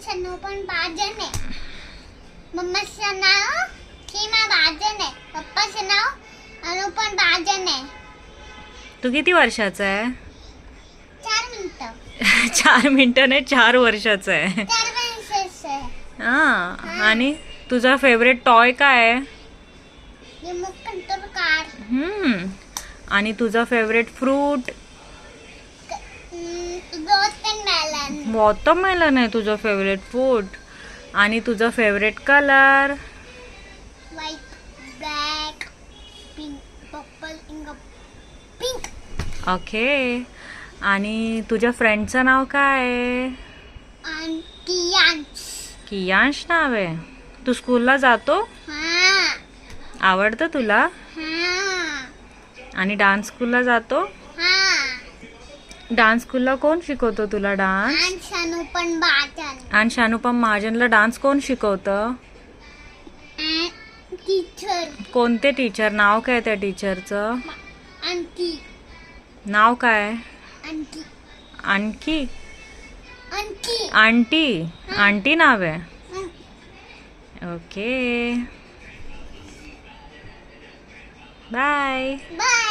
शनू पण 5 जण आहे. मम्माचं नाव सीमा 5 जण आहे. पप्पाचं नाव अनु पण 5 जण आहे. तू किती वर्षाचा आहे? 4 मिनिटं. 4 मिनिटं नाही, 4 वर्षाचा आहे. 4 वर्षाचं आहे. हा. आणि तुझा फेवरेट टॉय काय आहे? Remote control car. आणि तुझा फेवरेट फ्रूट? वॉटरमेलन. वॉटरमेलन आहे तुझा फेवरेट फ्रूट. आणि तुझा favourite colour? White, black, pink, purple, pink. Okay. आणि तुझ्या फ्रेंडचं नाव काय आहे? कियांश. कियांश नाव आहे. तू स्कूलला जातो? हा. आवडतं तुला? हा. आणि डान्स स्कूलला जातो? हा. डान्स स्कूलला कोण शिकवतो तुला डान्स? आणि शनू पण 5 जण. आणि शानुपम महाजनला डान्स कोण शिकवतं? टीचर. कोणते टीचर? नाव काय त्या टीचरचं? आंटी. नाव काय? आंटी. आणखी? आंटी. आंटी. आंटी नाव आहे. ओके. बाय. बाय.